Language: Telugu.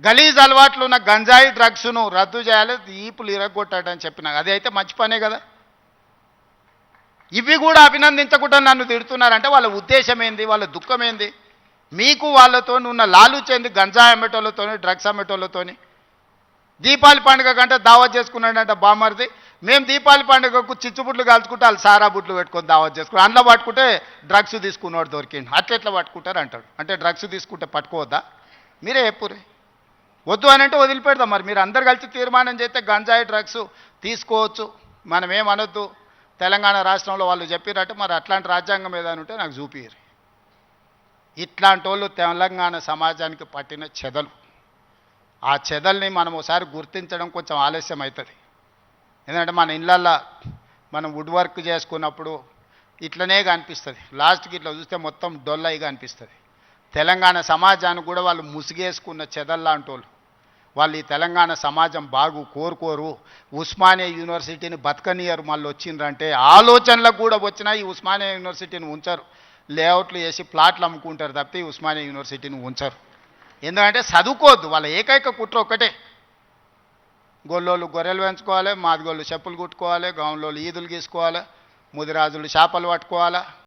గలీజ్ అలవాట్లు ఉన్న గంజాయి డ్రగ్స్ను రద్దు చేయాలి, ఈపులు ఇరగొట్టాడని చెప్పిన అది అయితే మంచి పనే కదా. ఇవి కూడా అభినందించకుండా నన్ను తిడుతున్నారంటే వాళ్ళ ఉద్దేశం ఏంది, వాళ్ళ దుఃఖం ఏంది? మీకు వాళ్ళతో ఉన్న లాలుచేంది గంజాయి అమ్మేటోళ్ళతోని, డ్రగ్స్ అమ్మేటోళ్ళతోని. దీపావళి పండుగ కంటే దావత్ చేసుకున్నాడంట బామ్మర్ది. మేము దీపావళి పండుగకు చిచ్చుబుడ్లు కాల్చుకుంటే వాళ్ళు సారా బుడ్లు పెట్టుకొని దావత్ చేసుకున్నాం. అందులో పట్టుకుంటే డ్రగ్స్ తీసుకున్నాడు దొరికిండు. అట్లెట్లా పట్టుకుంటారు అంటాడు. అంటే డ్రగ్స్ తీసుకుంటే పట్టుకోవద్దా? మీరే చెప్పురే. వద్దు అని అంటే వదిలిపెడదాం. మరి మీరు అందరు కలిసి తీర్మానం చేస్తే గంజాయి డ్రగ్స్ తీసుకోవచ్చు, మనం ఏమనొద్దు. తెలంగాణ రాష్ట్రంలో వాళ్ళు చెప్పినట్టు మరి అట్లాంటి రాజ్యాంగం ఏదైనా ఉంటే నాకు చూపిరు. ఇట్లాంటి వాళ్ళు తెలంగాణ సమాజానికి పట్టిన చెదలు. ఆ చెదల్ని మనం ఒకసారి గుర్తించడం కొంచెం ఆలస్యం అవుతుంది. ఎందుకంటే మన ఇళ్ళల్లో మనం వుడ్ వర్క్ చేసుకున్నప్పుడు ఇట్లనే కనిపిస్తుంది. లాస్ట్కి ఇట్లా చూస్తే మొత్తం డొల్లయిగా అనిపిస్తుంది. తెలంగాణ సమాజానికి కూడా వాళ్ళు ముసిగేసుకున్న చెదల్లాంటి వాళ్ళు. వాళ్ళు ఈ తెలంగాణ సమాజం బాగు కోరుకోరు. ఉస్మానియా యూనివర్సిటీని బతకనియరు. మళ్ళీ వచ్చిండ్రంటే ఆలోచనలకు కూడా వచ్చినా ఈ ఉస్మానియా యూనివర్సిటీని ఉంచరు. లేఅవుట్లు వేసి ప్లాట్లు అమ్ముకుంటారు తప్పితే ఈ ఉస్మానియా యూనివర్సిటీని ఉంచరు. ఎందుకంటే చదువుకోవద్దు. వాళ్ళ ఏకైక కుట్ర ఒక్కటే, గొల్లోళ్ళు గొర్రెలు పెంచుకోవాలి, మాదిగోళ్ళు చెప్పులు కుట్టుకోవాలి, గౌన్లోళ్ళు ఈదులు గీసుకోవాలి, ముదిరాజులు చేపలు పట్టుకోవాలి.